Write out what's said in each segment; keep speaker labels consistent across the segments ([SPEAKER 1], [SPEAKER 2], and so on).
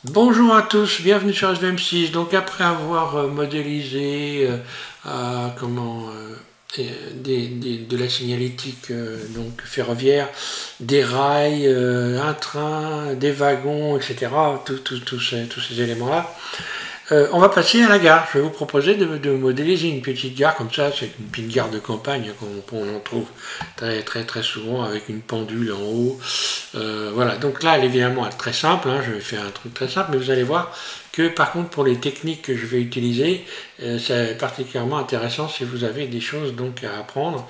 [SPEAKER 1] Bonjour à tous, bienvenue sur SVM6. Donc après avoir modélisé de la signalétique donc ferroviaire, des rails, un train, des wagons, etc., tous ces éléments-là, on va passer à la gare. Je vais vous proposer de modéliser une petite gare comme ça. C'est une petite gare de campagne qu'on en trouve très souvent avec une pendule en haut. Voilà, donc là elle est évidemment très simple, hein. Je vais faire un truc très simple, mais vous allez voir que par contre pour les techniques que je vais utiliser, c'est particulièrement intéressant si vous avez des choses donc à apprendre.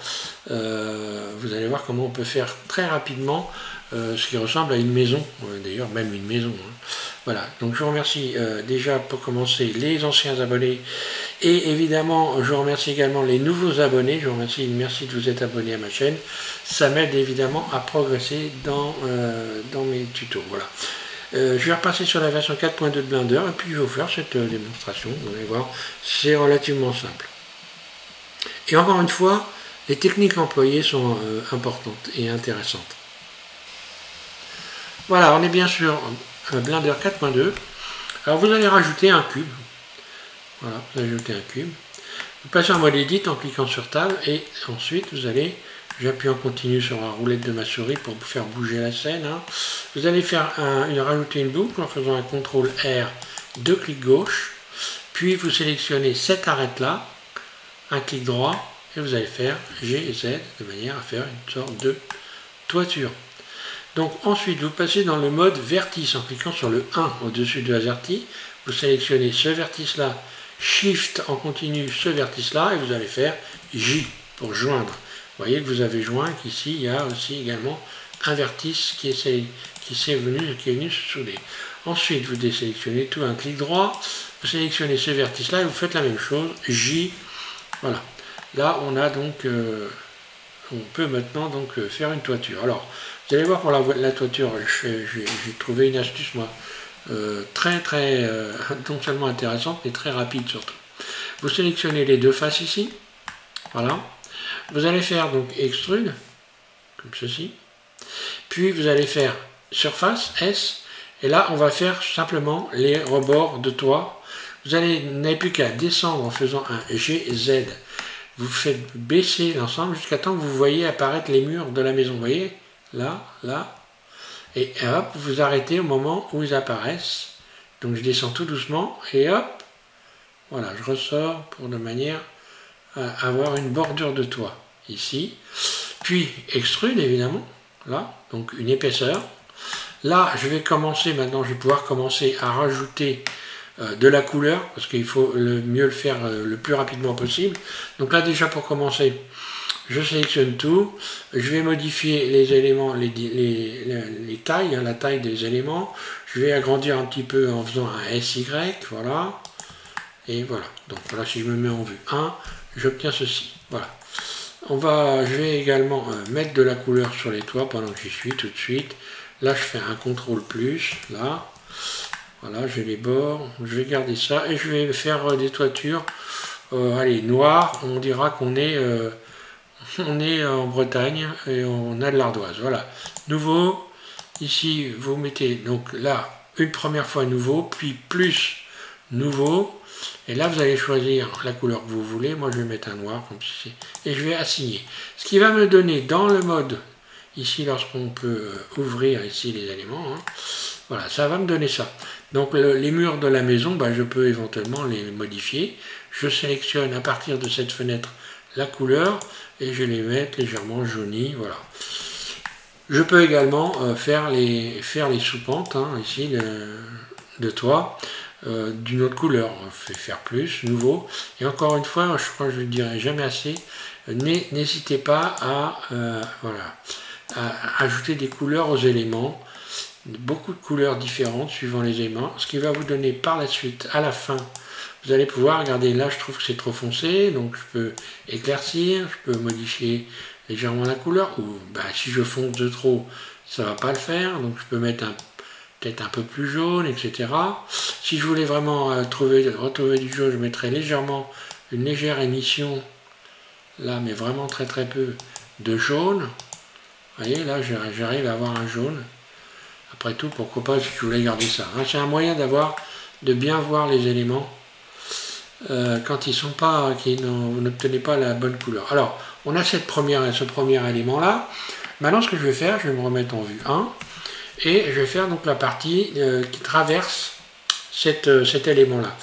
[SPEAKER 1] Vous allez voir comment on peut faire très rapidement ce qui ressemble à une maison, d'ailleurs même une maison, hein. Voilà, donc je vous remercie déjà pour commencer les anciens abonnés et évidemment je remercie également les nouveaux abonnés. Je vous remercie, merci de vous être abonné à ma chaîne, ça m'aide évidemment à progresser dans mes tutos. Voilà. Je vais repasser sur la version 4.2 de Blender et puis je vais vous faire cette démonstration. Vous allez voir, c'est relativement simple. Et encore une fois, les techniques employées sont importantes et intéressantes. Voilà, on est bien sûr Blender 4.2. Alors vous allez rajouter un cube. Voilà, vous ajoutez un cube. Vous passez en mode Edit en cliquant sur Table et ensuite vous allez, j'appuie en continu sur la roulette de ma souris pour vous faire bouger la scène, hein. Vous allez faire rajouter une boucle en faisant un CTRL R, 2 clics gauche, puis vous sélectionnez cette arête là, un clic droit et vous allez faire G et Z de manière à faire une sorte de toiture. Donc ensuite vous passez dans le mode vertice en cliquant sur le 1 au-dessus de AZERTY, vous sélectionnez ce vertice là, Shift en continu ce vertice là et vous allez faire J pour joindre. Vous voyez que vous avez joint qu'ici il y a aussi également un vertice qui est venu se souder. Ensuite vous désélectionnez tout, un clic droit, vous sélectionnez ce vertice là et vous faites la même chose, J, voilà. Là on a donc on peut maintenant donc faire une toiture. Alors vous allez voir pour la toiture, j'ai trouvé une astuce moi non seulement intéressante mais très rapide surtout. Vous sélectionnez les deux faces ici, voilà. Vous allez faire donc extrude comme ceci, puis vous allez faire surface S et là on va faire simplement les rebords de toit. Vous n'avez plus qu'à descendre en faisant un GZ. Vous faites baisser l'ensemble jusqu'à temps que vous voyez apparaître les murs de la maison. Vous voyez, là, là, et hop, vous arrêtez au moment où ils apparaissent. Donc je descends tout doucement et hop, voilà, je ressors pour de manière à avoir une bordure de toit ici. Puis extrude évidemment, là, donc une épaisseur. Là, je vais pouvoir commencer à rajouter de la couleur, parce qu'il faut mieux le faire le plus rapidement possible. Donc là déjà pour commencer, je sélectionne tout, je vais modifier les éléments, les tailles, hein, la taille des éléments, je vais agrandir un petit peu en faisant un SY, voilà, et voilà. Donc voilà, si je me mets en vue 1, j'obtiens ceci, voilà. Je vais également mettre de la couleur sur les toits pendant que j'y suis tout de suite. Là je fais un CTRL+, là. Voilà, j'ai les bords, je vais garder ça et je vais faire des toitures, allez, noires, on dira qu'on est, en Bretagne et on a de l'ardoise. Voilà, nouveau, ici vous mettez donc là une première fois nouveau, puis plus nouveau, et là vous allez choisir la couleur que vous voulez. Moi je vais mettre un noir comme ceci et je vais assigner. Ce qui va me donner dans le mode, ici lorsqu'on peut ouvrir ici les éléments, hein, voilà, ça va me donner ça. Donc les murs de la maison, je peux éventuellement les modifier. Je sélectionne à partir de cette fenêtre la couleur et je les mets légèrement jaunis. Voilà. Je peux également faire les sous-pentes, hein, ici, de toit, d'une autre couleur. On fait faire plus, nouveau. Et encore une fois, je crois que je ne le dirai jamais assez, n'hésitez pas à ajouter des couleurs aux éléments. Beaucoup de couleurs différentes suivant les éléments, ce qui va vous donner par la suite, à la fin, vous allez pouvoir, regardez là je trouve que c'est trop foncé, donc je peux éclaircir, je peux modifier légèrement la couleur, ou si je fonce de trop, ça va pas le faire, donc je peux mettre peut-être un peu plus jaune, etc. Si je voulais vraiment retrouver du jaune, je mettrais légèrement une légère émission, là mais vraiment très peu, de jaune. Vous voyez là j'arrive à avoir un jaune. Après tout, pourquoi pas si je voulais garder ça. Hein. C'est un moyen de bien voir les éléments quand ils sont pas, vous n'obtenez pas la bonne couleur. Alors, on a ce premier élément là. Maintenant, ce que je vais faire, je vais me remettre en vue 1 et je vais faire donc la partie qui traverse cet élément là.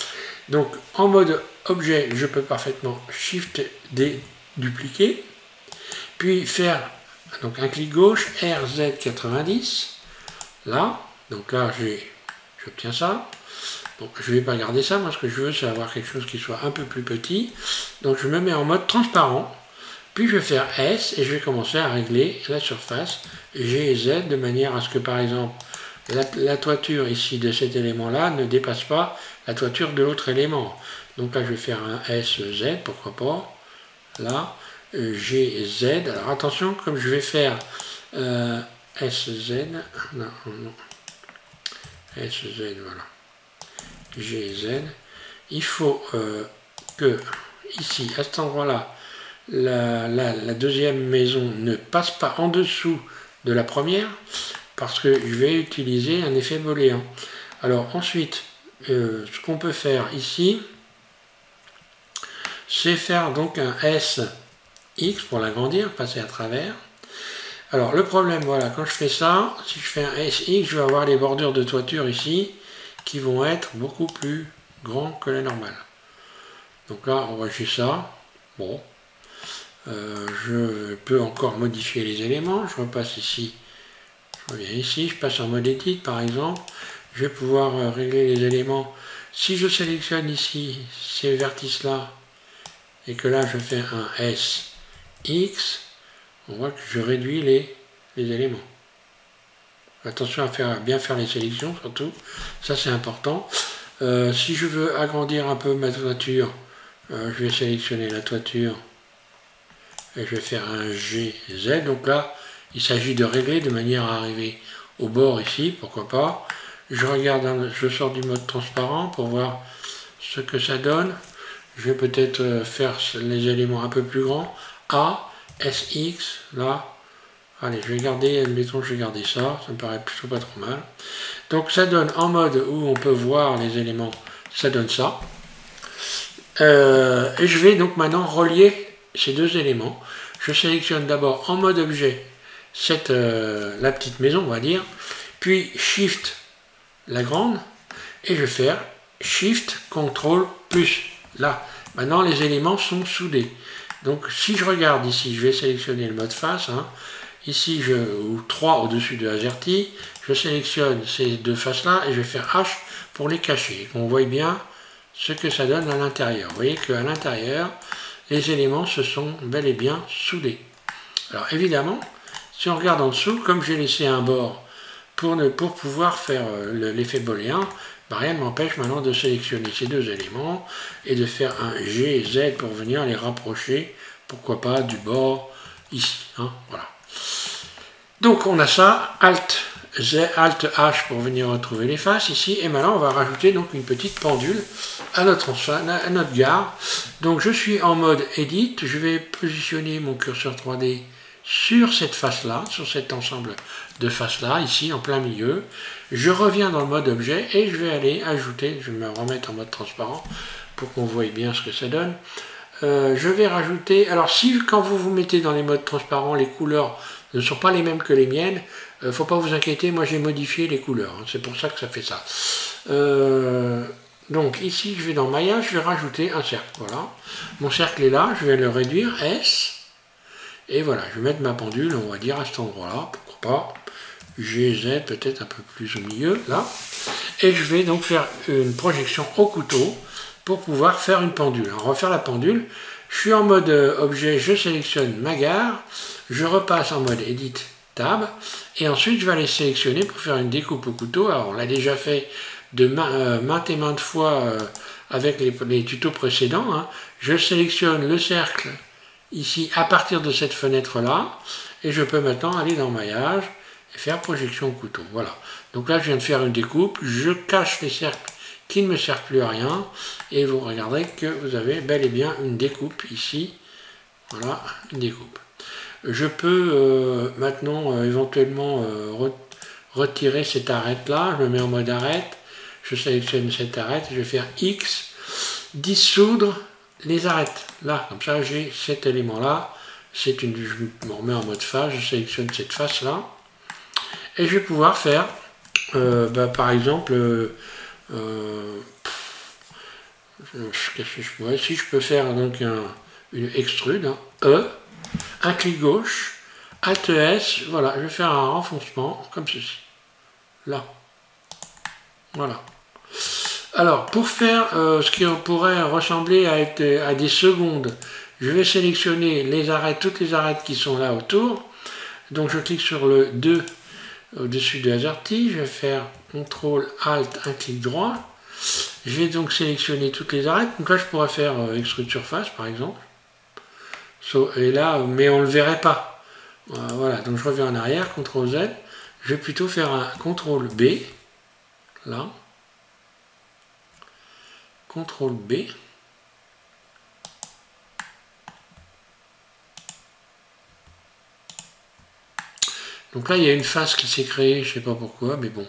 [SPEAKER 1] Donc, en mode objet, je peux parfaitement Shift D dupliquer, puis faire donc un clic gauche, RZ90, là, donc là j'obtiens ça. Bon, je ne vais pas garder ça, moi ce que je veux c'est avoir quelque chose qui soit un peu plus petit. Donc je me mets en mode transparent, puis je vais faire S et je vais commencer à régler la surface G et Z de manière à ce que par exemple la toiture ici de cet élément là ne dépasse pas la toiture de l'autre élément. Donc là je vais faire un SZ, pourquoi pas, là, G et Z. Alors attention, comme je vais faire SZ, non, SZ, voilà. G et Z, il faut que ici, à cet endroit-là, la deuxième maison ne passe pas en dessous de la première, parce que je vais utiliser un effet booléen. Alors ensuite, ce qu'on peut faire ici, c'est faire donc un SX pour l'agrandir, passer à travers. Alors le problème, voilà, quand je fais ça, si je fais un SX, je vais avoir les bordures de toiture ici, qui vont être beaucoup plus grands que la normale. Donc là, on voit juste ça. Bon, je peux encore modifier les éléments. Je repasse ici, je reviens ici, je passe en mode edit par exemple. Je vais pouvoir régler les éléments. Si je sélectionne ici ces vertices-là, et que là je fais un SX, on voit que je réduis les éléments. Attention à bien faire les sélections surtout, ça c'est important. Si je veux agrandir un peu ma toiture, je vais sélectionner la toiture et je vais faire un GZ. Donc là, il s'agit de régler de manière à arriver au bord ici, pourquoi pas. Je regarde, je sors du mode transparent pour voir ce que ça donne. Je vais peut-être faire les éléments un peu plus grands. A, SX, là. Allez, je vais garder, admettons, je vais garder ça. Ça me paraît plutôt pas trop mal. Donc ça donne en mode où on peut voir les éléments, ça donne ça. Et je vais donc maintenant relier ces deux éléments. Je sélectionne d'abord en mode objet la petite maison, on va dire. Puis Shift la grande. Et je vais faire Shift, CTRL, plus. Là, maintenant les éléments sont soudés. Donc si je regarde ici, je vais sélectionner le mode face. Hein. Ici, ou 3 au-dessus de AZERTY, je sélectionne ces deux faces-là et je vais faire H pour les cacher. Et qu'on voit bien ce que ça donne à l'intérieur. Vous voyez qu'à l'intérieur, les éléments se sont bel et bien soudés. Alors évidemment, si on regarde en dessous, comme j'ai laissé un bord pour pouvoir faire l'effet booléen, bah, rien ne m'empêche maintenant de sélectionner ces deux éléments et de faire un G et Z pour venir les rapprocher, pourquoi pas, du bord ici. Hein, voilà. Donc on a ça, Alt H pour venir retrouver les faces ici, et maintenant on va rajouter donc une petite pendule à notre gare. Donc je suis en mode Edit, je vais positionner mon curseur 3D sur cette face-là, sur cet ensemble de faces-là, ici en plein milieu. Je reviens dans le mode objet et je vais aller ajouter, je vais me remettre en mode transparent pour qu'on voie bien ce que ça donne. Je vais rajouter, alors si quand vous vous mettez dans les modes transparents, les couleurs ne sont pas les mêmes que les miennes, faut pas vous inquiéter, moi j'ai modifié les couleurs, hein, c'est pour ça que ça fait ça. Donc ici je vais dans maillage, je vais rajouter un cercle, voilà. Mon cercle est là, je vais le réduire, S, et voilà, je vais mettre ma pendule, on va dire à cet endroit-là, pourquoi pas, GZ peut-être un peu plus au milieu, là. Et je vais donc faire une projection au couteau pour pouvoir faire une pendule. Alors, on va faire la pendule. Je suis en mode objet, je sélectionne ma gare, je repasse en mode Edit Tab, et ensuite je vais aller sélectionner pour faire une découpe au couteau. Alors on l'a déjà fait maintes et maintes fois avec les tutos précédents. Hein. Je sélectionne le cercle ici à partir de cette fenêtre-là, et je peux maintenant aller dans maillage et faire projection au couteau. Voilà. Donc là je viens de faire une découpe, je cache les cercles qui ne me servent plus à rien, et vous regarderez que vous avez bel et bien une découpe ici, voilà, une découpe. Je peux maintenant éventuellement retirer cette arête-là, je me mets en mode arête, je sélectionne cette arête, je vais faire X, dissoudre les arêtes. Là, comme ça, j'ai cet élément-là, je me remets en mode face, je sélectionne cette face-là, et je vais pouvoir faire, par exemple, qu'est-ce que je pourrais, si je peux faire donc une extrude, hein, E, un clic gauche, Alt S, voilà, je vais faire un renfoncement comme ceci. Là. Voilà. Alors, pour faire ce qui pourrait ressembler à des secondes, je vais sélectionner les arêtes, toutes les arêtes qui sont là autour. Donc, je clique sur le 2 au-dessus de AZERTY. Je vais faire CTRL ALT, un clic droit. Je vais donc sélectionner toutes les arêtes. Donc là, je pourrais faire extrude surface, par exemple. Et là, mais on ne le verrait pas. Voilà, donc je reviens en arrière, CTRL Z. Je vais plutôt faire un CTRL B. Là. CTRL B. Donc là, il y a une face qui s'est créée, je ne sais pas pourquoi, mais bon,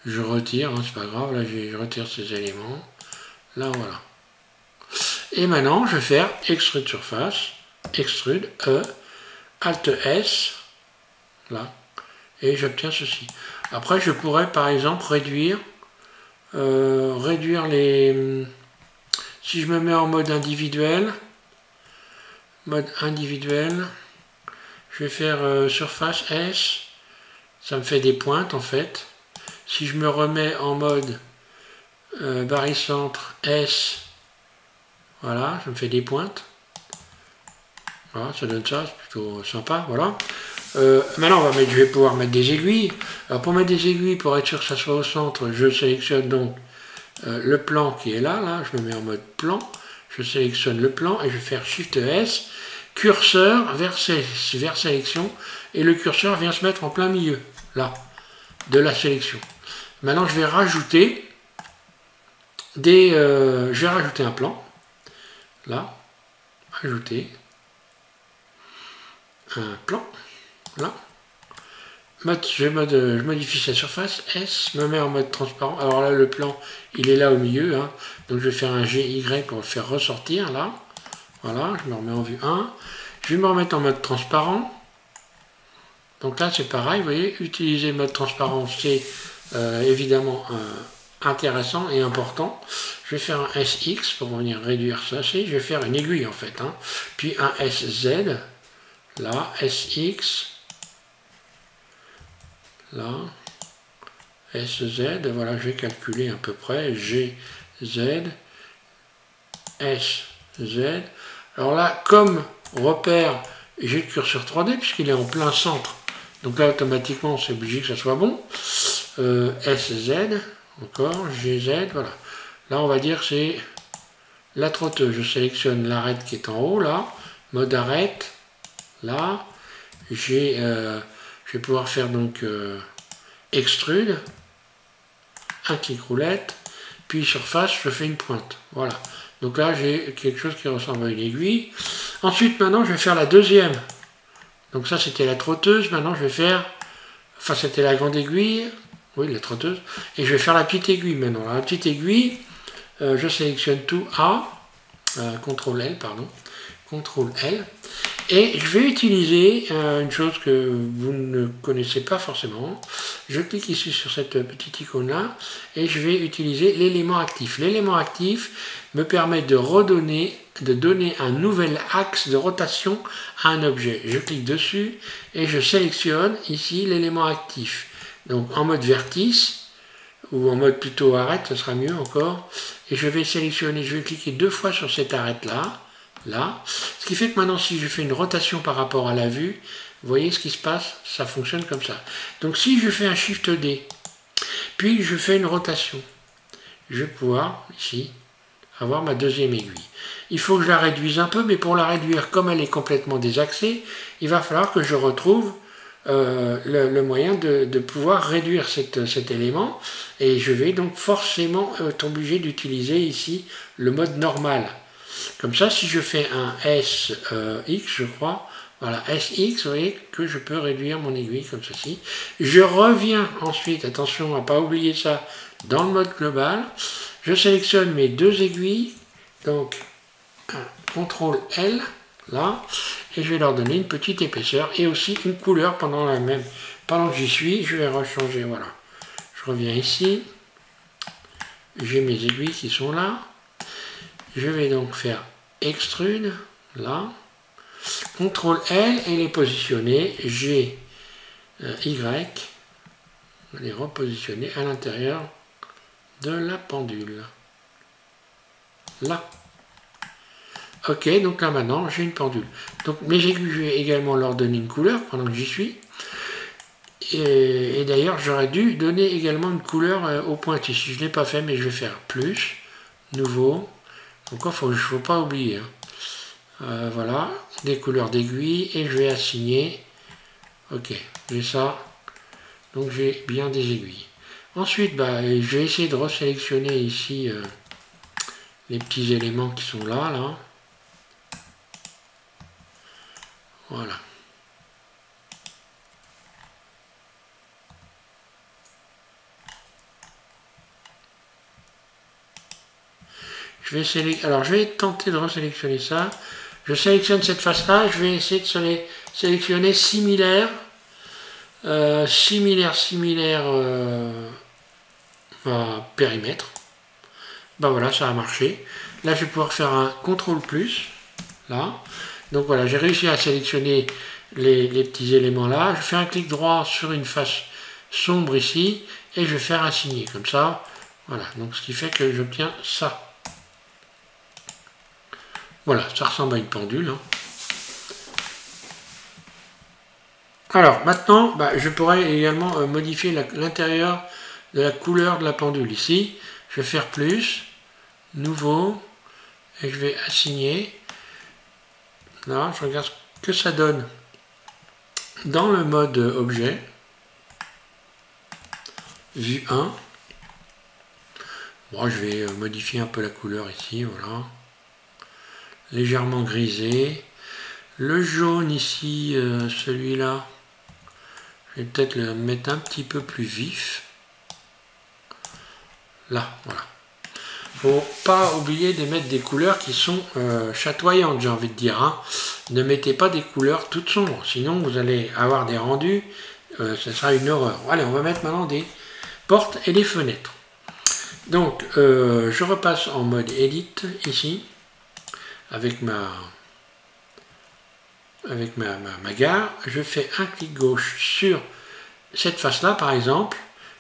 [SPEAKER 1] je retire, hein, c'est pas grave, là je retire ces éléments. Là, voilà. Et maintenant, je vais faire extrude surface, extrude, E, Alt S, là, et j'obtiens ceci. Après, je pourrais, par exemple, réduire les... Si je me mets en mode individuel, je vais faire surface S, ça me fait des pointes en fait. Si je me remets en mode barycentre S, voilà, ça me fait des pointes. Voilà, ça donne ça, c'est plutôt sympa, voilà. Maintenant, je vais pouvoir mettre des aiguilles. Alors pour mettre des aiguilles, pour être sûr que ça soit au centre, je sélectionne donc le plan qui est là, je me mets en mode plan, je sélectionne le plan et je vais faire Shift S, curseur vers sélection, et le curseur vient se mettre en plein milieu, là, de la sélection. Maintenant, je vais rajouter un plan, là, ajouter un plan, là. Je modifie sa surface, S, me mets en mode transparent. Alors là, le plan, il est là au milieu, hein. Donc je vais faire un GY pour le faire ressortir, là. Voilà, je me remets en vue 1. Je vais me remettre en mode transparent. Donc là, c'est pareil, vous voyez, utiliser le mode transparent, c'est évidemment intéressant et important. Je vais faire un SX pour venir réduire ça. Je vais faire une aiguille, en fait, hein. Puis un SZ, là, SX, là, SZ, voilà, je vais calculer à peu près, GZ, SZ. Alors là, comme repère, j'ai le curseur 3D puisqu'il est en plein centre. Donc là, automatiquement, c'est obligé que ça soit bon. SZ, encore, GZ, voilà. Là, on va dire que c'est la trotteuse. Je sélectionne l'arête qui est en haut, là. Mode arête, là. Je vais pouvoir faire donc extrude, un clic roulette, puis surface, je fais une pointe. Voilà. Donc là, j'ai quelque chose qui ressemble à une aiguille. Ensuite, maintenant, je vais faire la deuxième. Donc ça, c'était la trotteuse. Maintenant, je vais faire... Enfin, c'était la grande aiguille. Oui, la trotteuse. Et je vais faire la petite aiguille maintenant. La petite aiguille, je sélectionne tout A. CTRL L, pardon. CTRL L. Et je vais utiliser une chose que vous ne connaissez pas forcément. Je clique ici sur cette petite icône-là et je vais utiliser l'élément actif. L'élément actif me permet de donner un nouvel axe de rotation à un objet. Je clique dessus et je sélectionne ici l'élément actif. Donc en mode vertice ou en mode plutôt arête, ça sera mieux encore. Et je vais sélectionner, je vais cliquer 2 fois sur cette arête-là. Là, ce qui fait que maintenant si je fais une rotation par rapport à la vue, vous voyez ce qui se passe, ça fonctionne comme ça. Donc si je fais un Shift D, puis je fais une rotation, je vais pouvoir ici avoir ma deuxième aiguille. Il faut que je la réduise un peu, mais pour la réduire, comme elle est complètement désaxée, il va falloir que je retrouve le moyen de pouvoir réduire cet élément, et je vais donc forcément être obligé d'utiliser ici le mode normal. Comme ça, si je fais un SX, je crois, Voilà, SX, vous voyez que je peux réduire mon aiguille comme ceci. Je reviens ensuite, attention à ne pas oublier ça, dans le mode global. Je sélectionne mes deux aiguilles, donc un CTRL L, là, et je vais leur donner une petite épaisseur et aussi une couleur pendant que j'y suis. Je vais rechanger, voilà. Je reviens ici, j'ai mes aiguilles qui sont là. Je vais donc faire extrude, là. CTRL L et les positionner, G, Y, les repositionner à l'intérieur de la pendule. Là. Ok, donc là maintenant j'ai une pendule. Donc mes aiguilles, je vais également leur donner une couleur pendant que j'y suis. Et d'ailleurs j'aurais dû donner également une couleur aux pointes ici. Je ne l'ai pas fait, mais je vais faire plus, nouveau. Donc il ne faut pas oublier. Voilà, des couleurs d'aiguilles et je vais assigner. Ok, j'ai ça. Donc j'ai bien des aiguilles. Ensuite, je vais essayer de resélectionner ici les petits éléments qui sont là, là. Voilà. Alors je vais tenter de resélectionner ça. Je sélectionne cette face-là. Je vais essayer de sélectionner similaire. Périmètre. Voilà, ça a marché. Là, je vais pouvoir faire un CTRL plus. Là. Donc voilà, j'ai réussi à sélectionner les petits éléments là. Je fais un clic droit sur une face sombre ici et je vais faire assigner comme ça. Voilà, donc ce qui fait que j'obtiens ça. Voilà, ça ressemble à une pendule. Hein. Alors maintenant, je pourrais également modifier l'intérieur de la couleur de la pendule ici. Je vais faire plus, nouveau, et je vais assigner. Là, je regarde ce que ça donne dans le mode objet. Vue 1. Bon, je vais modifier un peu la couleur ici, voilà. Légèrement grisé. Le jaune ici, celui-là, je vais peut-être le mettre un petit peu plus vif. Là, voilà. Faut pas oublier de mettre des couleurs qui sont chatoyantes, j'ai envie de dire. Hein. Ne mettez pas des couleurs toutes sombres, sinon vous allez avoir des rendus, ce sera une horreur. Allez, on va mettre maintenant des portes et des fenêtres. Donc, je repasse en mode Edit ici, avec ma gare. Je fais un clic gauche sur cette face-là, par exemple.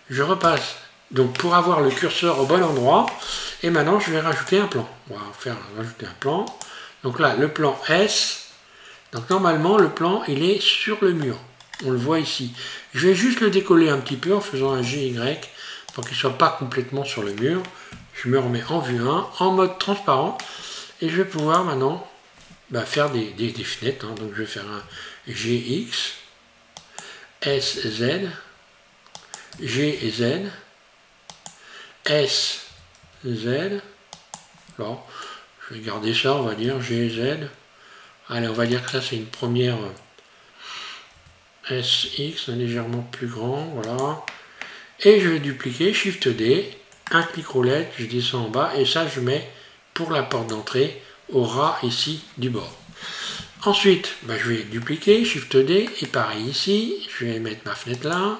[SPEAKER 1] Je repasse donc pour avoir le curseur au bon endroit. Et maintenant, je vais rajouter un plan. On va rajouter un plan. Donc là, le plan S. Donc normalement, le plan, il est sur le mur. On le voit ici. Je vais juste le décoller un petit peu en faisant un GY pour qu'il ne soit pas complètement sur le mur. Je me remets en vue 1, en mode transparent. Et je vais pouvoir maintenant faire des fenêtres. Hein. Donc je vais faire un GX, SZ, GZ, SZ. Alors, je vais garder ça, on va dire GZ. Allez, on va dire que ça c'est une première SX, légèrement plus grand, voilà. Et je vais dupliquer, Shift D, un clic roulette, je descends en bas, et ça je mets pour la porte d'entrée au ras ici du bord. Ensuite, je vais dupliquer, Shift D, et pareil ici, je vais mettre ma fenêtre là,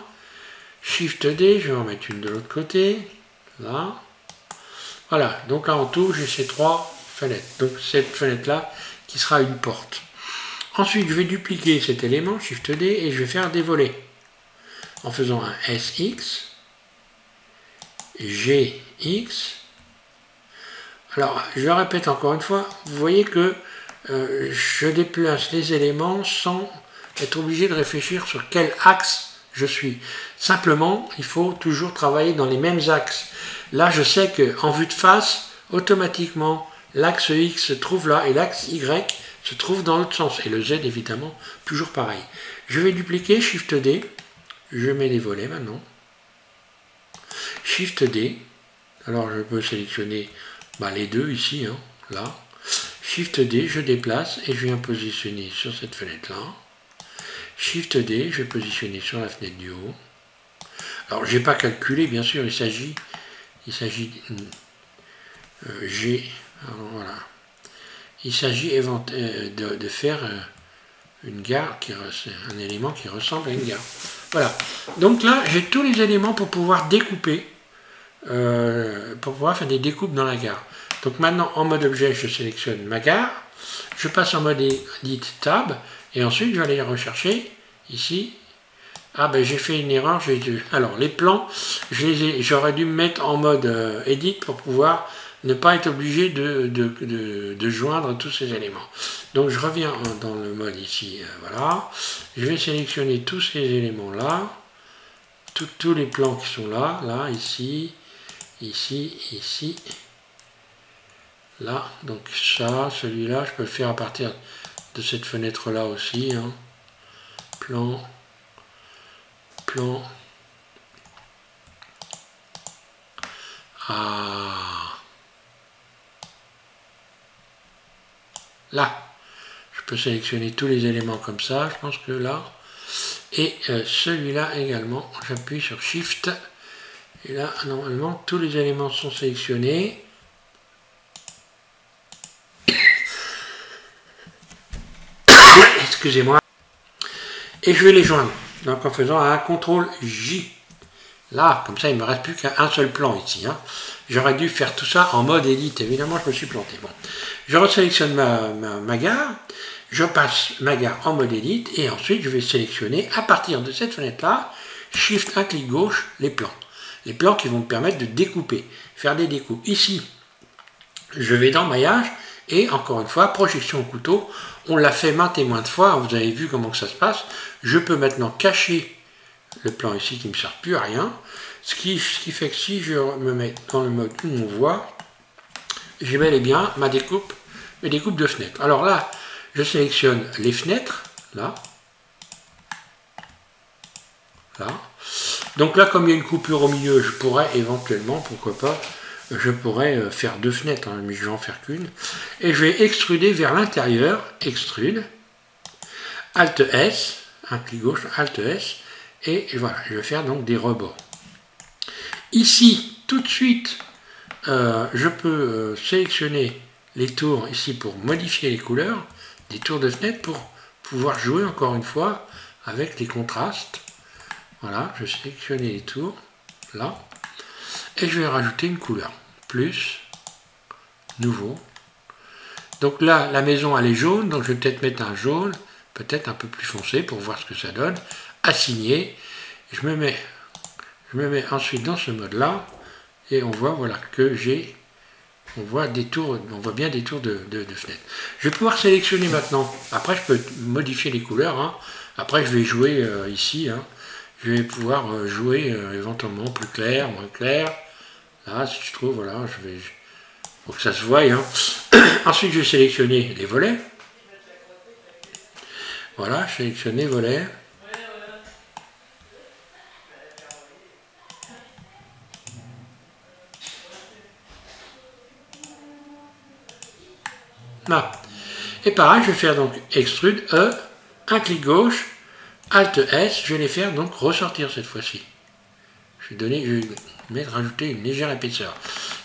[SPEAKER 1] Shift D, je vais en mettre une de l'autre côté, là. Voilà, donc là en tout, j'ai ces trois fenêtres. Donc cette fenêtre-là qui sera une porte. Ensuite, je vais dupliquer cet élément, Shift D, et je vais faire des volets. En faisant un SX, GX. Alors, je répète encore une fois, vous voyez que je déplace les éléments sans être obligé de réfléchir sur quel axe je suis. Simplement, il faut toujours travailler dans les mêmes axes. Là, je sais qu'en vue de face, automatiquement, l'axe X se trouve là et l'axe Y se trouve dans l'autre sens. Et le Z, évidemment, toujours pareil. Je vais dupliquer, Shift D. Je mets les volets maintenant. Shift D. Alors, je peux sélectionner les deux ici, hein, là. Shift D, je déplace et je viens positionner sur cette fenêtre-là. Shift D, je vais positionner sur la fenêtre du haut. Alors, j'ai pas calculé, bien sûr, il s'agit G, alors voilà. Il s'agit de faire une gare, un élément qui ressemble à une gare. Voilà. Donc là, j'ai tous les éléments pour pouvoir découper, pour pouvoir faire des découpes dans la gare. Donc maintenant, en mode objet, je sélectionne ma gare, je passe en mode Edit Tab, et ensuite je vais aller rechercher ici. Ah ben j'ai fait une erreur, alors les plans, j'aurais dû me mettre en mode Edit pour pouvoir ne pas être obligé de joindre tous ces éléments. Donc je reviens dans le mode ici, voilà. Je vais sélectionner tous ces éléments-là, tous les plans qui sont là, là, ici, ici, ici, là. Donc ça, celui-là, je peux le faire à partir de cette fenêtre-là aussi. Hein. Plan, plan. Ah. Là, je peux sélectionner tous les éléments comme ça, je pense que là, et celui-là également, j'appuie sur Shift, et là, normalement, tous les éléments sont sélectionnés. Excusez-moi. Et je vais les joindre, donc en faisant un CTRL J. Là, comme ça, il ne me reste plus qu'un seul plan ici. Hein. J'aurais dû faire tout ça en mode Edit. Évidemment, je me suis planté. Bon. Je resélectionne ma gare. Je passe ma gare en mode Edit. Et ensuite, je vais sélectionner, à partir de cette fenêtre-là, Shift, un clic gauche, les plans. Les plans qui vont me permettre de découper. Faire des découpes. Ici, je vais dans Maillage. Et encore une fois, projection au couteau. On l'a fait maintes et maintes fois. Vous avez vu comment que ça se passe. Je peux maintenant cacher le plan ici qui ne me sert plus à rien. Ce qui fait que si je me mets dans le mode où on voit, j'ai bel et bien mes découpes de fenêtres. Alors là, je sélectionne les fenêtres, là. Là. Donc là, comme il y a une coupure au milieu, je pourrais éventuellement, pourquoi pas, je pourrais faire deux fenêtres, hein, mais je vais en faire qu'une. Et je vais extruder vers l'intérieur, extrude, Alt S, un clic gauche, Alt S, et voilà, je vais faire donc des rebords. Ici, tout de suite, je peux sélectionner les tours ici pour modifier les couleurs des tours de fenêtre pour pouvoir jouer encore une fois avec les contrastes. Voilà, je sélectionne les tours, là, et je vais rajouter une couleur. Plus, nouveau. Donc là, la maison, elle est jaune, donc je vais peut-être mettre un jaune, peut-être un peu plus foncé pour voir ce que ça donne. Assigner, je me mets ensuite dans ce mode-là, et on voit voilà, que on voit bien des tours de fenêtres. Je vais pouvoir sélectionner maintenant, après je peux modifier les couleurs, hein. Après je vais jouer ici, hein. Je vais pouvoir jouer éventuellement plus clair, moins clair, là si je trouve, voilà, pour que ça se voie. Hein. Ensuite je vais sélectionner les volets, voilà, sélectionner volets. Là. Et pareil, je vais faire donc extrude E, un clic gauche, Alt S, je vais les faire donc ressortir cette fois-ci. Je vais rajouter une légère épaisseur.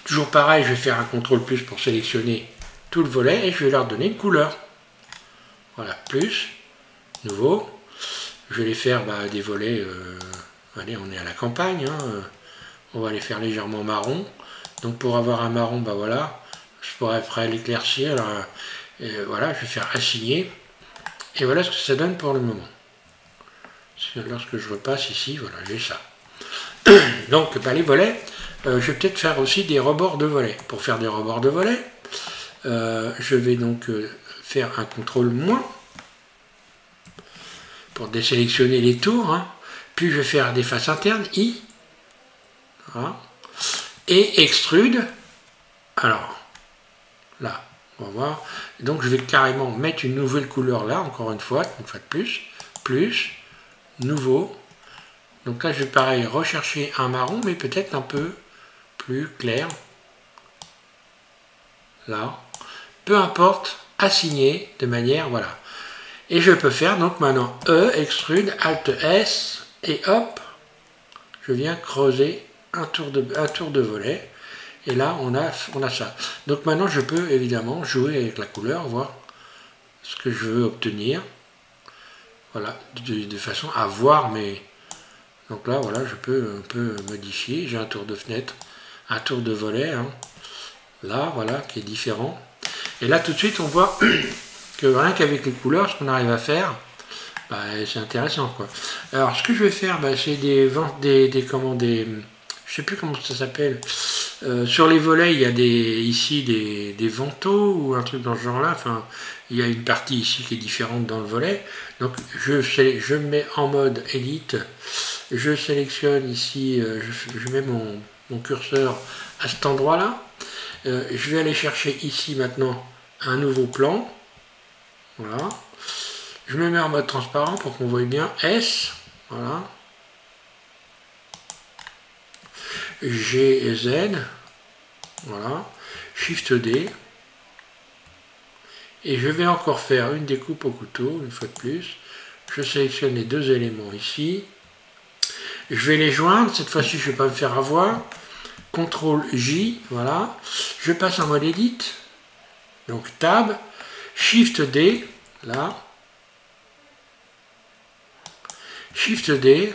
[SPEAKER 1] Toujours pareil, je vais faire un CTRL plus pour sélectionner tout le volet et je vais leur donner une couleur. Voilà, plus, nouveau. Je vais les faire des volets, allez, on est à la campagne, hein, on va les faire légèrement marron. Donc pour avoir un marron, voilà, je pourrais l'éclaircir. Voilà, je vais faire assigner. Et voilà ce que ça donne pour le moment. Lorsque je repasse ici, voilà, j'ai ça. Donc, les volets, je vais peut-être faire aussi des rebords de volets. Pour faire des rebords de volets, je vais donc faire un CTRL- pour désélectionner les tours. Hein. Puis je vais faire des faces internes, I. Voilà. Et extrude. Alors, là, on va voir. Donc, je vais carrément mettre une nouvelle couleur là, encore une fois de plus. Plus, nouveau. Donc là, je vais pareil rechercher un marron, mais peut-être un peu plus clair. Là. Peu importe, assigner de manière, voilà. Et je peux faire donc maintenant E, extrude, Alt S, et hop, je viens creuser un tour de volet. Et là, on a ça. Donc maintenant, je peux évidemment jouer avec la couleur, voir ce que je veux obtenir. Voilà, de façon à voir mes... Donc là, voilà, je peux un peu modifier. J'ai un tour de fenêtre, un tour de volet. Hein. Là, voilà, qui est différent. Et là, tout de suite, on voit que rien qu'avec les couleurs, ce qu'on arrive à faire, bah, c'est intéressant, quoi. Alors, ce que je vais faire, bah, c'est je sais plus comment ça s'appelle. Sur les volets, il y a ici des vantaux ou un truc dans ce genre-là. Enfin, il y a une partie ici qui est différente dans le volet. Donc, je me mets en mode Edit. Je sélectionne ici, je mets mon curseur à cet endroit-là. Je vais aller chercher ici maintenant un nouveau plan. Voilà. Je me mets en mode transparent pour qu'on voit bien. S. Voilà. G et Z. Voilà. Shift D. Et je vais encore faire une découpe au couteau, une fois de plus. Je sélectionne les deux éléments ici. Je vais les joindre. Cette fois-ci, je ne vais pas me faire avoir. CTRL J. Voilà. Je passe en mode Edit. Donc Tab. Shift D. Là. Shift D.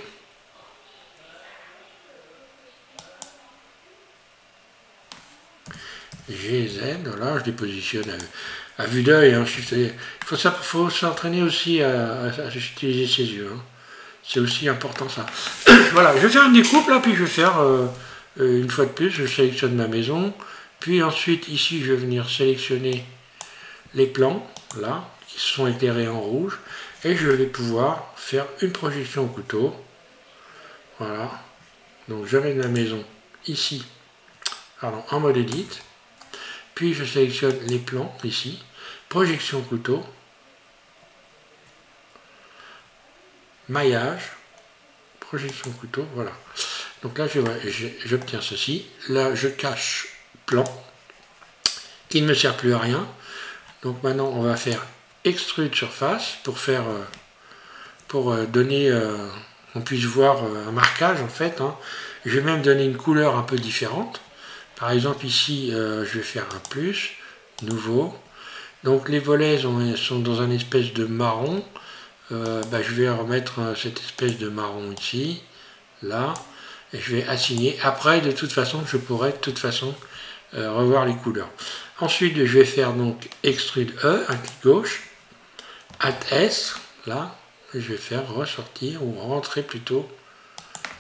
[SPEAKER 1] G, Z, voilà, je les positionne à vue d'œil. Hein, il faut s'entraîner aussi à utiliser ses yeux. Hein. C'est aussi important ça. Voilà, je vais faire une découpe là, puis je vais faire, une fois de plus, je sélectionne ma maison. Puis ensuite, ici, je vais venir sélectionner les plans, là, qui sont éclairés en rouge. Et je vais pouvoir faire une projection au couteau. Voilà. Donc j'amène la maison ici, pardon, en mode Edit. Puis je sélectionne les plans ici, projection couteau, maillage, projection couteau, voilà. Donc là j'obtiens ceci. Là je cache plan, qui ne me sert plus à rien. Donc maintenant on va faire extrude surface pour donner, qu'on puisse voir un marquage en fait. Hein. Je vais même donner une couleur un peu différente. Par exemple ici, je vais faire un plus, nouveau. Donc les volets sont dans un espèce de marron. Je vais remettre cette espèce de marron ici, là. Et je vais assigner. Après, de toute façon, je pourrai de toute façon revoir les couleurs. Ensuite, je vais faire donc extrude E, un clic gauche. Alt S, là. Et je vais faire ressortir ou rentrer plutôt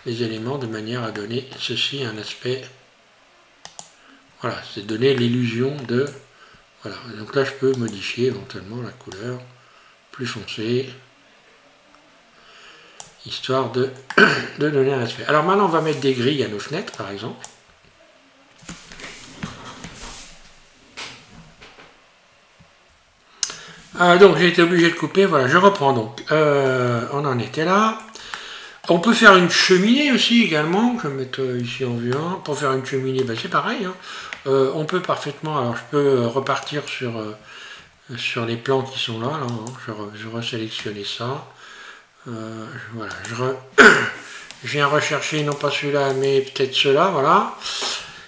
[SPEAKER 1] les éléments de manière à donner ceci un aspect... Voilà, c'est donner l'illusion de... Voilà, donc là je peux modifier éventuellement la couleur plus foncée, histoire de donner un aspect. Alors maintenant on va mettre des grilles à nos fenêtres par exemple. Donc j'ai été obligé de couper, voilà, je reprends donc. On en était là. On peut faire une cheminée aussi également, je vais mettre ici en vue 1. Pour faire une cheminée, c'est pareil. Hein. On peut parfaitement, alors je peux repartir sur les plans qui sont là. Hein. Je resélectionner ça. Voilà, je viens rechercher non pas celui-là, mais peut-être ceux-là, voilà.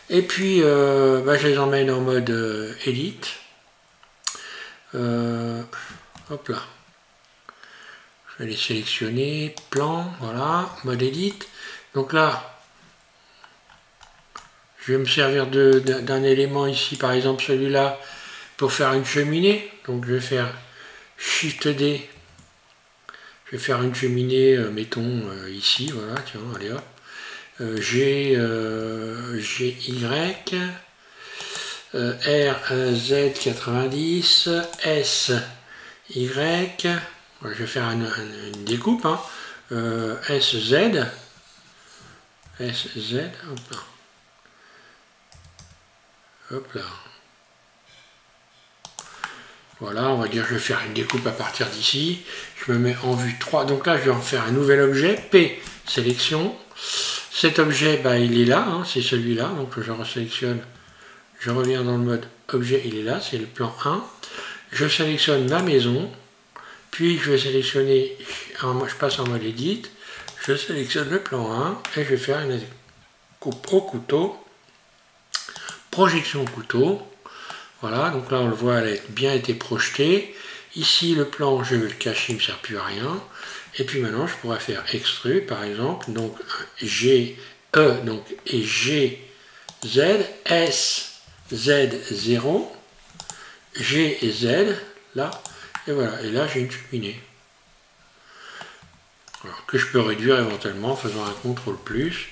[SPEAKER 1] Et puis, je les emmène en mode Edit. Hop là. Je vais les sélectionner, plan, voilà, mode Edit. Donc là, je vais me servir d'un élément ici, par exemple celui-là, pour faire une cheminée. Donc je vais faire Shift D. Je vais faire une cheminée, mettons, ici, voilà, tiens, allez hop. G, Y, R, Z 90, S, Y. Je vais faire une découpe, hein. SZ, hop là. Hop là. Voilà, on va dire que je vais faire une découpe à partir d'ici. Je me mets en vue 3. Donc là, je vais en faire un nouvel objet. P, sélection. Cet objet, il est là, hein, c'est celui-là. Donc je resélectionne. Je reviens dans le mode objet, il est là, c'est le plan 1. je sélectionne ma maison, puis je vais sélectionner, je passe en mode Edit, je sélectionne le plan 1 et je vais faire une coupe au couteau, projection au couteau. Voilà, donc là on le voit, elle a bien été projetée. Ici le plan, je vais le cacher, il ne me sert plus à rien. Et puis maintenant je pourrais faire extrude par exemple, donc G, E, donc et G, Z, S, Z0, G et Z, là, et voilà, et là j'ai une cheminée. Alors, que je peux réduire éventuellement en faisant un CTRL plus,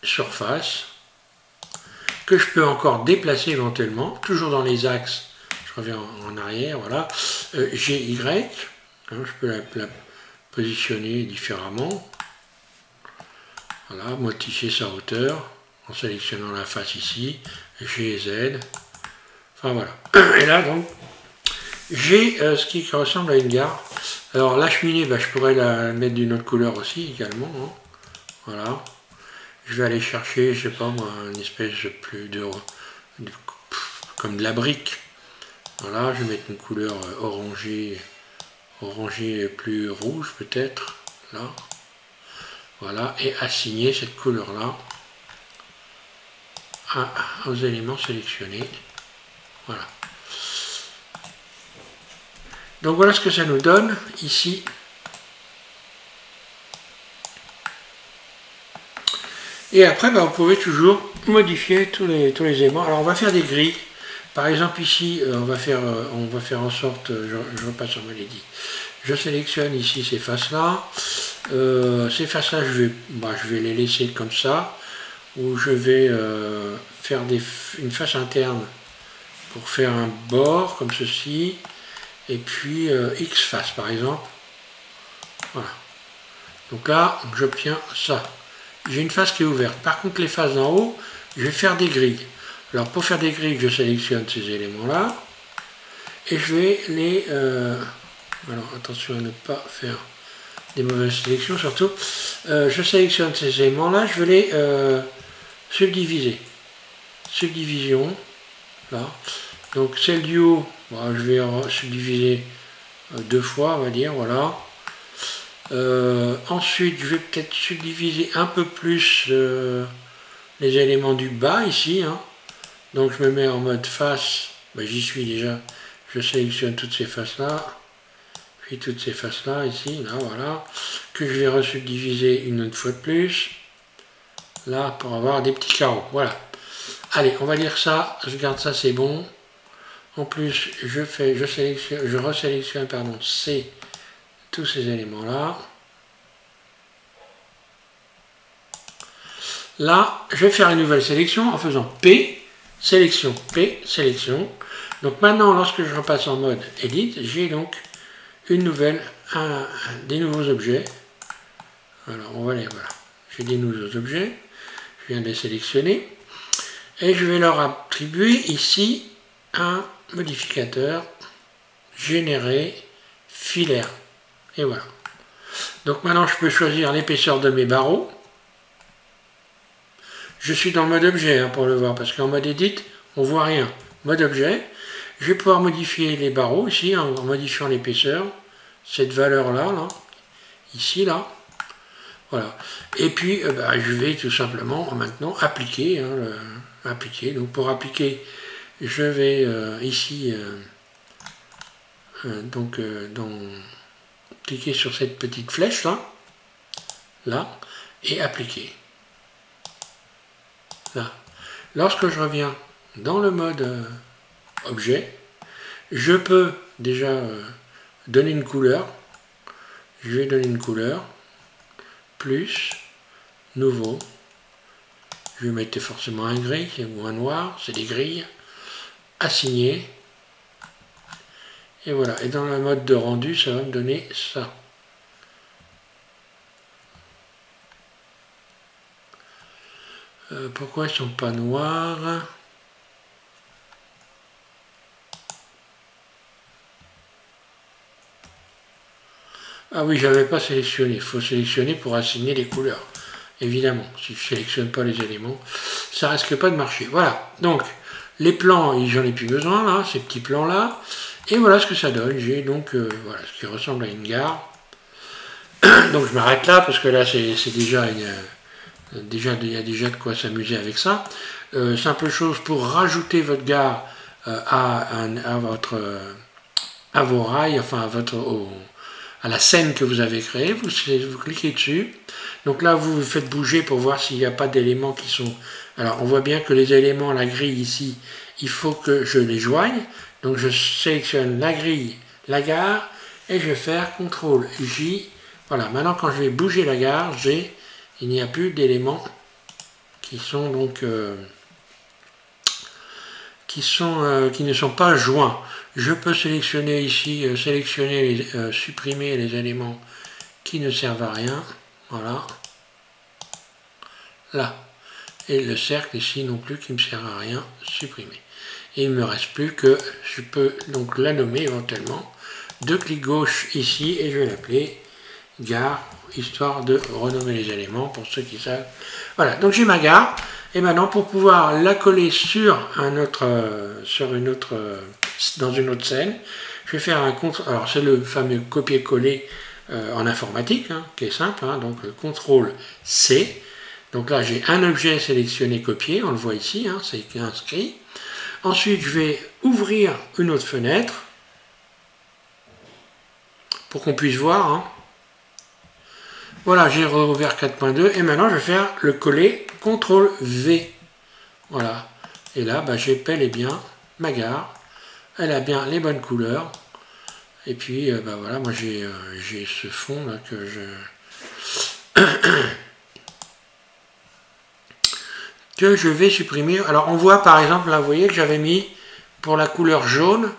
[SPEAKER 1] surface, que je peux encore déplacer éventuellement, toujours dans les axes, je reviens en arrière, voilà, GY, hein, je peux la positionner différemment, voilà, modifier sa hauteur, en sélectionnant la face ici, G et Z, enfin voilà, et là donc, j'ai ce qui ressemble à une gare. Alors la cheminée, je pourrais la mettre d'une autre couleur aussi également, hein. Voilà. Je vais aller chercher, je sais pas moi, une espèce comme de la brique. Voilà, je vais mettre une couleur orangée plus rouge peut-être, là. Voilà, et assigner cette couleur-là aux éléments sélectionnés. Voilà. Donc voilà ce que ça nous donne ici. Et après, vous pouvez toujours modifier tous les éléments. Alors on va faire des grilles. Par exemple ici, on va faire en sorte, je repasse sur mode Edit. Je sélectionne ici ces faces-là. Ces faces-là, je vais les laisser comme ça. Ou je vais faire une face interne pour faire un bord comme ceci. Et puis X face par exemple. Voilà. Donc là, j'obtiens ça. J'ai une face qui est ouverte. Par contre, les faces d'en haut, je vais faire des grilles. Alors pour faire des grilles, je sélectionne ces éléments-là. Et je vais les... alors attention à ne pas faire des mauvaises sélections surtout. Je sélectionne ces éléments-là, je vais les subdiviser. Subdivision. Là. Donc celle du haut, je vais subdiviser 2 fois, on va dire, voilà. Ensuite, je vais peut-être subdiviser un peu plus les éléments du bas ici, hein. Donc je me mets en mode face, j'y suis déjà, je sélectionne toutes ces faces-là, puis toutes ces faces-là, ici, là, voilà, que je vais resubdiviser une autre fois de plus, là, pour avoir des petits carreaux, voilà. Allez, on va dire ça, je garde ça, c'est bon. En plus, je resélectionne, pardon, tous ces éléments-là. Là, je vais faire une nouvelle sélection en faisant P, sélection, P, sélection. Donc maintenant, lorsque je repasse en mode Edit, j'ai donc des nouveaux objets. Alors, on va les, voilà. J'ai des nouveaux objets. Je viens de les sélectionner. Et je vais leur attribuer ici un modificateur généré filaire. Et voilà. Donc maintenant, je peux choisir l'épaisseur de mes barreaux. Je suis dans le mode objet hein, pour le voir, parce qu'en mode Edit, on ne voit rien. Mode objet. Je vais pouvoir modifier les barreaux ici, hein, en modifiant l'épaisseur. Cette valeur-là, là, ici, là. Voilà. Et puis, je vais tout simplement maintenant appliquer. Hein, appliquer. Donc pour appliquer, je vais ici, cliquer sur cette petite flèche là, et appliquer. Là. Lorsque je reviens dans le mode objet, je peux déjà donner une couleur. Je vais donner une couleur, plus, nouveau. Je vais mettre forcément un gris ou un noir, c'est des grilles. Assigner. Et voilà. Et dans le mode de rendu, ça va me donner ça. Pourquoi ils ne sont pas noirs? Ah oui, je n'avais pas sélectionné. Il faut sélectionner pour assigner les couleurs. Évidemment, si je ne sélectionne pas les éléments, ça risque pas de marcher. Voilà. Donc, les plans, j'en ai plus besoin, là, ces petits plans-là. Et voilà ce que ça donne. J'ai donc voilà, ce qui ressemble à une gare. Donc je m'arrête là parce que là c'est déjà il y a déjà de quoi s'amuser avec ça. Simple chose pour rajouter votre gare à vos rails, enfin à la scène que vous avez créée, vous cliquez dessus. Donc là vous faites bouger pour voir s'il n'y a pas d'éléments qui sont... Alors on voit bien que les éléments, la grille ici, il faut que je les joigne. Donc je sélectionne la grille, la gare, et je vais faire CTRL J. Voilà, maintenant quand je vais bouger la gare, il n'y a plus d'éléments qui sont donc qui ne sont pas joints. Je peux sélectionner ici, supprimer les éléments qui ne servent à rien. Voilà. Là. Et le cercle ici non plus qui ne me sert à rien, supprimer. Et il ne me reste plus que je peux donc la nommer éventuellement. Deux clics gauche ici et je vais l'appeler gare, histoire de renommer les éléments pour ceux qui savent. Voilà, donc j'ai ma gare. Et maintenant, pour pouvoir la coller dans une autre scène, je vais faire un contrôle. Alors, c'est le fameux copier-coller en informatique, hein, qui est simple. Hein, donc, CTRL-C. Donc là, j'ai un objet sélectionné, copié. On le voit ici, hein, c'est inscrit. Ensuite, je vais ouvrir une autre fenêtre pour qu'on puisse voir. Hein. Voilà, j'ai rouvert 4.2 et maintenant je vais faire le coller CTRL-V. Voilà. Et là, j'ai bel et bien ma gare. Elle a bien les bonnes couleurs. Et puis, voilà, moi j'ai ce fond là que je vais supprimer. Alors on voit par exemple, là vous voyez que j'avais mis, pour la couleur jaune,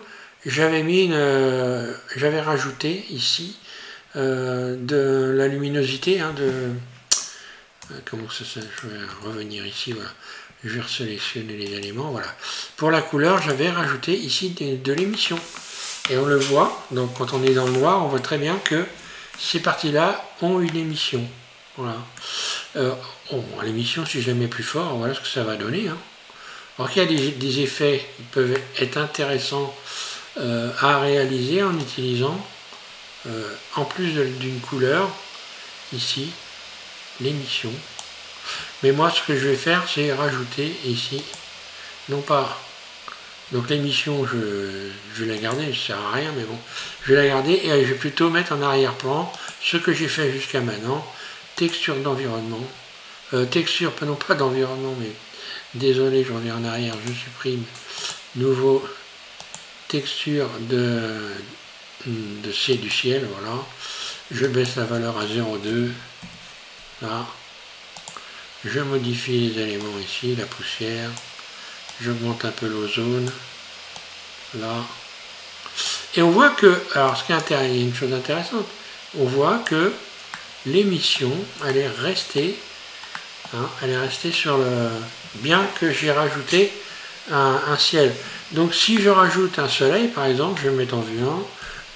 [SPEAKER 1] j'avais rajouté ici de la luminosité, hein, comment ça s'appelle, je vais revenir ici, voilà. Je vais resélectionner les éléments, voilà. Pour la couleur, j'avais rajouté ici de l'émission. Et on le voit, donc quand on est dans le noir, on voit très bien que ces parties-là ont une émission. Voilà. L'émission, si je la mets plus fort, voilà ce que ça va donner. Hein. Alors qu'il y a des effets qui peuvent être intéressants à réaliser en utilisant, en plus d'une couleur, ici, l'émission. Mais moi, ce que je vais faire, c'est rajouter ici, non pas... Donc l'émission, je vais la garder, ça ne sert à rien, mais bon, je vais la garder et je vais plutôt mettre en arrière-plan ce que j'ai fait jusqu'à maintenant, texture d'environnement, texture, non pas d'environnement, mais désolé, je reviens en arrière, je supprime, nouveau, texture C du ciel, voilà, je baisse la valeur à 0,2, là, je modifie les éléments ici, la poussière, j'augmente un peu l'ozone, là, et on voit que, alors ce qui est intéressant, il y a une chose intéressante, on voit que l'émission, elle est restée sur le... bien que j'ai rajouté un ciel. Donc si je rajoute un soleil, par exemple, je vais le mettre en vue 1,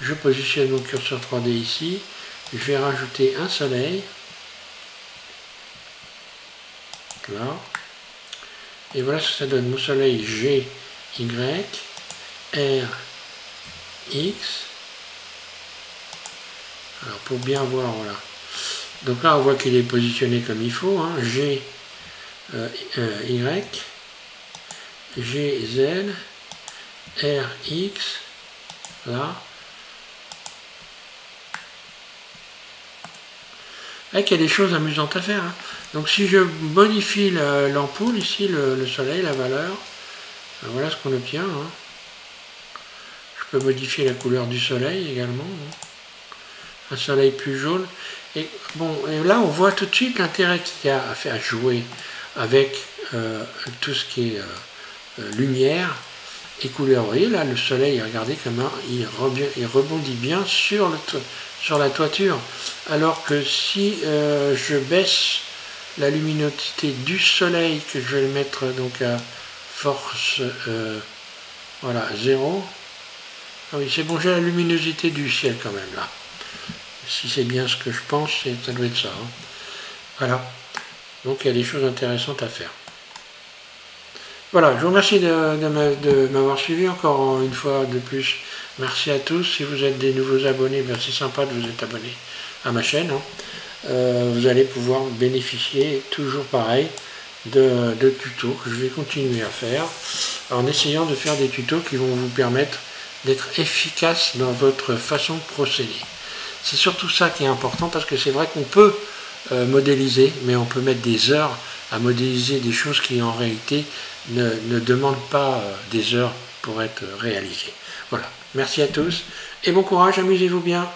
[SPEAKER 1] je positionne mon curseur 3D ici, je vais rajouter un soleil, là, et voilà ce que ça donne, mon soleil G, Y, R, X, alors pour bien voir, voilà. Donc là, on voit qu'il est positionné comme il faut, hein, G, Y, G, Z, R, X, là. Là, il y a des choses amusantes à faire. Hein. Donc si je modifie l'ampoule, ici, le soleil, la valeur, voilà ce qu'on obtient. Hein. Je peux modifier la couleur du soleil également. Hein. Un soleil plus jaune. Et bon, et là on voit tout de suite l'intérêt qu'il y a à faire jouer avec tout ce qui est lumière et couleur. Vous voyez là le soleil, regardez comment il rebondit bien sur la toiture. Alors que si je baisse la luminosité du soleil, que je vais mettre donc à force voilà 0. Ah oui, c'est bon, j'ai la luminosité du ciel quand même là. Si c'est bien ce que je pense, ça doit être ça. Hein. Voilà. Donc il y a des choses intéressantes à faire. Voilà, je vous remercie de m'avoir suivi encore une fois de plus Merci à tous. Si vous êtes des nouveaux abonnés, c'est sympa de vous être abonné à ma chaîne. Vous allez pouvoir bénéficier, toujours pareil, de tutos que je vais continuer à faire, en essayant de faire des tutos qui vont vous permettre d'être efficace dans votre façon de procéder. C'est surtout ça qui est important, parce que c'est vrai qu'on peut modéliser, mais on peut mettre des heures à modéliser des choses qui en réalité ne demandent pas des heures pour être réalisées. Voilà, merci à tous et bon courage, amusez-vous bien.